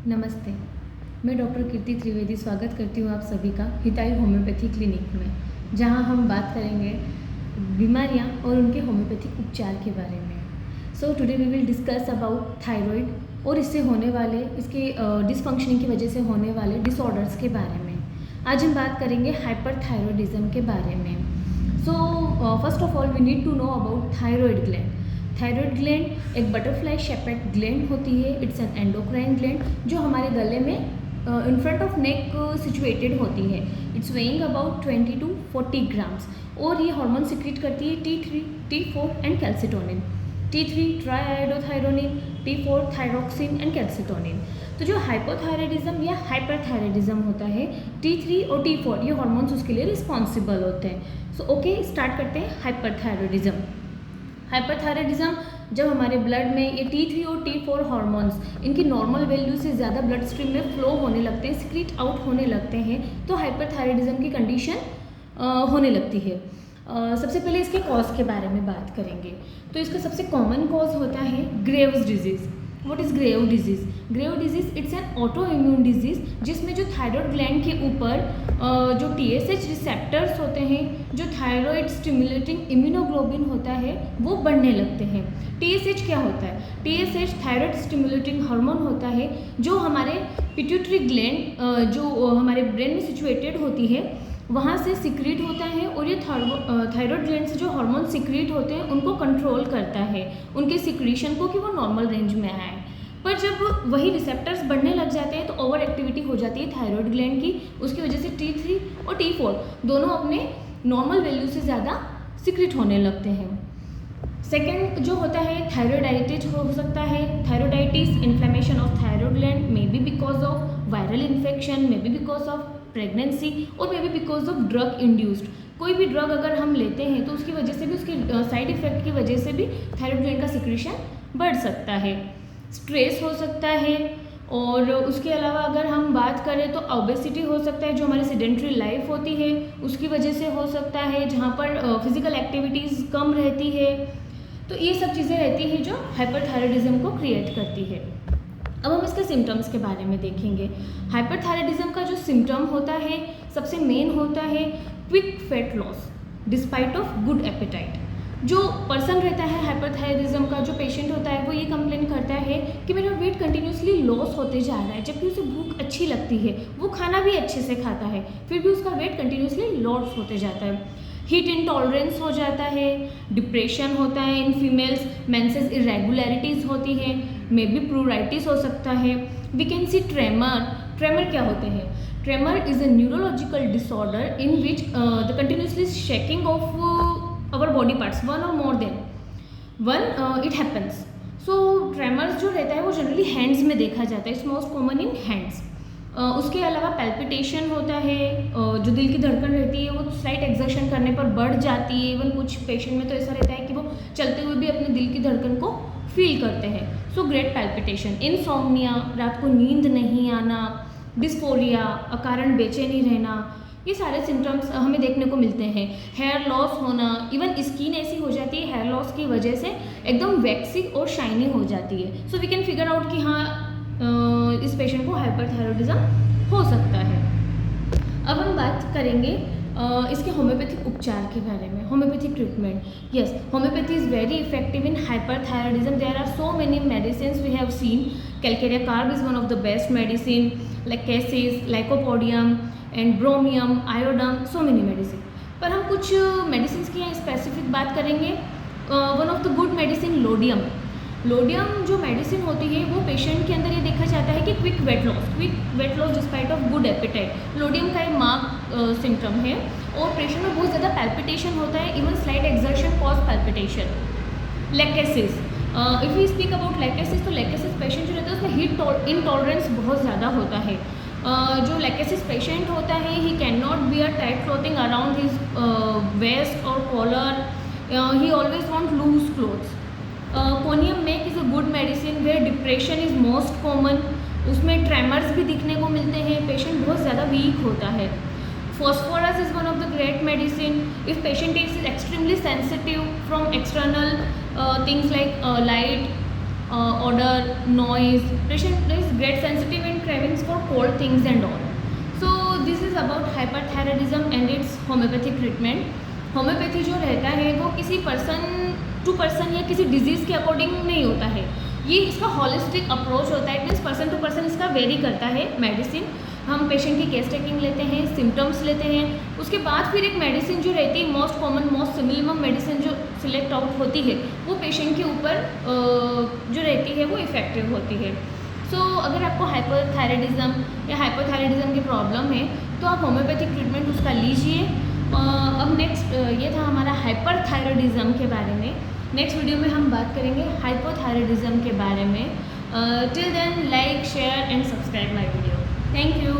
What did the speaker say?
नमस्ते। मैं डॉक्टर कीर्ति त्रिवेदी स्वागत करती हूँ आप सभी का हितायु होम्योपैथी क्लिनिक में, जहाँ हम बात करेंगे बीमारियाँ और उनके होम्योपैथिक उपचार के बारे में। So today we will discuss about thyroid और इससे होने वाले इसके डिसफंक्शनिंग की वजह से होने वाले डिसऑर्डर्स के बारे में। आज हम बात करेंगे हाइपरथायरॉयडिज्म के बारे में। So first of all we need to know about thyroid gland. Thyroid gland एक बटरफ्लाई शेपेड ग्लैंड होती है। इट्स एन एंडोक्राइन ग्लैंड जो हमारे गले में in front of neck situated होती है। It's weighing about 20 to 40 grams और ये हार्मोन सिक्रीट करती है T3, T4 and calcitonin. T3 triiodothyronine, T4 thyroxine and calcitonin. तो जो हाइपोथायराइडिज्म या हाइपरथायराइडिज्म होता है, T3 और T4 ये हार्मोन्स उसके लिए रिस्पॉन्सिबल होते हैं। सो ओके, स्टार्ट करते हैं हाइपरथायराइडिज्म। हाइपरथायराइडिज्म जब हमारे ब्लड में ये T3 और T4 हार्मोन्स इनकी नॉर्मल वैल्यू से ज़्यादा ब्लड स्ट्रीम में फ्लो होने लगते हैं, सिक्रीट आउट होने लगते हैं, तो हाइपरथायराइडिज्म की कंडीशन होने लगती है। सबसे पहले इसके कॉज के बारे में बात करेंगे। तो इसका सबसे कॉमन कॉज होता है Graves disease. What is Grave disease? Grave disease it's an autoimmune disease जिसमें जो थायराइड ग्लैंड के ऊपर जो TSH रिसेप्टर्स होते हैं, जो थायराइड स्टिमुलेटिंग इम्यूनोग्लोबिन होता है, वो बढ़ने लगते हैं। TSH क्या होता है? TSH थायराइड स्टिमुलेटिंग हार्मोन होता है जो हमारे पिट्यूटरी ग्लैंड जो हमारे ब्रेन में सिचुएटेड होती है वहाँ से सिक्रीट होता है और ये थायराइड ग्लैंड से जो हार्मोन सिक्रीट होते हैं उनको कंट्रोल करता है, उनके सिक्रीशन को, कि वो नॉर्मल रेंज में आए। पर जब वही रिसेप्टर्स बढ़ने लग जाते हैं तो ओवर एक्टिविटी हो जाती है थायराइड ग्लैंड की। उसकी वजह से T3 और T4 दोनों अपने नॉर्मल वैल्यू से ज़्यादा सिक्रीट होने लगते हैं। सेकेंड जो होता है थायराइडाइटिस हो सकता है। Thyroiditis inflammation of thyroid gland may be because of viral infection, may be because of pregnancy और may be because of drug induced. कोई भी ड्रग अगर हम लेते हैं तो उसकी वजह से भी, उसके साइड इफेक्ट की वजह से भी थायराइड ग्लैंड का सिक्रीशन बढ़ सकता है। स्ट्रेस हो सकता है और उसके अलावा अगर हम बात करें तो ओबेसिटी हो सकता है, जो हमारी सेडेंट्री लाइफ होती है उसकी वजह से हो सकता है, जहाँ पर फिजिकल एक्टिविटीज़ कम रहती है। तो ये सब चीज़ें रहती हैं जो हाइपरथायराइडिज्म को क्रिएट करती है। अब हम इसके सिम्टम्स के बारे में देखेंगे। हाइपरथायराइडिज्म का जो सिम्टम होता है सबसे मेन होता है quick fat loss despite of good appetite. जो पर्सन रहता है हाइपरथायराइडिज्म का, जो पेशेंट होता है, वो ये कंप्लेन करता है कि मेरा वेट कंटिन्यूसली लॉस होते जा रहा है, जबकि उसे भूख अच्छी लगती है, वो खाना भी अच्छे से खाता है, फिर भी उसका वेट कंटिन्यूसली लॉस होते जाता है। हीट इंटॉलरेंस हो जाता है, डिप्रेशन होता है इन फीमेल्स, मेंसेस इरेगुलरिटीज़ होती है, मे बी प्लूराइटिस हो सकता है। We can see tremor. Tremor क्या होते हैं? Tremor is a neurological disorder in which the continuously shaking of our body parts, one or more than one it happens. So tremors जो रहता है वो जनरली हैंड्स में देखा जाता है। It's most common in hands. उसके अलावा पैल्पिटेशन होता है, जो दिल की धड़कन रहती है वो स्लाइट एक्सर्शन करने पर बढ़ जाती है। इवन कुछ पेशेंट में तो ऐसा रहता है कि वो चलते हुए भी अपने दिल की धड़कन को फील करते हैं। सो ग्रेट पैल्पिटेशन, इनसोम्निया, रात को नींद नहीं आना, डिस्फोरिया, अकारण बेचैनी रहना, ये सारे सिम्टम्स हमें देखने को मिलते हैं। हेयर लॉस होना, इवन स्किन ऐसी हो जाती है हेयर लॉस की वजह से एकदम वैक्सी और शाइनी हो जाती है। So we can figure out कि हाँ इस पेशेंट को हाइपरथायराइडिज्म हो सकता है। अब हम बात करेंगे इसके होम्योपैथिक उपचार के बारे में। Homeopathic treatment, yes, homeopathy is very effective in hyperthyroidism. There are so many medicine we have seen. Calcarea carb is one of the best medicine, lachesis, lycopodium and bromium, iodum, so many medicine. पर हम कुछ medicine की यहाँ specific बात करेंगे। One of the good medicine iodium. Iodium जो medicine होती है वो पेशेंट के अंदर ये देखा जाता है कि quick weight loss despite of good appetite, iodium का एक मार्क सिम्टम है। और पेशेंट में बहुत ज़्यादा पैल्पिटेशन होता है, even slight exertion cause palpitation. Lachesis, if we speak about lachesis, तो लैकेसिस पेशेंट जो रहता है उसमें हीट इंटॉलरेंस बहुत ज़्यादा होता है। जो लैकेसिस पेशेंट होता है ही कैन cannot bear tight clothing around his waist और collar, he always want loose clothes. Conium नेक is a good medicine where depression is most common. उसमें ट्रेमर्स भी दिखने को मिलते हैं, पेशेंट बहुत ज़्यादा वीक होता है। Phosphorus is one of the great medicine. If patient is extremely sensitive from external things like light, odor, noise, patient is great sensitive in cold things and all. So this is about hyperthyroidism and its homeopathic treatment. Homeopathy जो रहता है वो किसी person to person या किसी disease के according नहीं होता है, ये इसका हॉलिस्टिक अप्रोच होता है। It means person to person इसका वेरी करता है मेडिसिन। हम पेशेंट की केस टेकिंग लेते हैं, सिम्टम्स लेते हैं, उसके बाद फिर एक मेडिसिन जो रहती है most common most minimum medicine जो सिलेक्ट आउट होती है वो पेशेंट के ऊपर जो रहती है वो इफ़ेक्टिव होती है। सो अगर आपको हाइपरथायराइडिज्म या हाइपोथायराइडिज्म की प्रॉब्लम है तो आप होम्योपैथिक ट्रीटमेंट उसका लीजिए। अब नेक्स्ट ये था हमारा हाइपरथायराइडिज्म के बारे में। नेक्स्ट वीडियो में हम बात करेंगे हाइपोथायराइडिज्म के बारे में। Till then like share and subscribe my video. Thank you.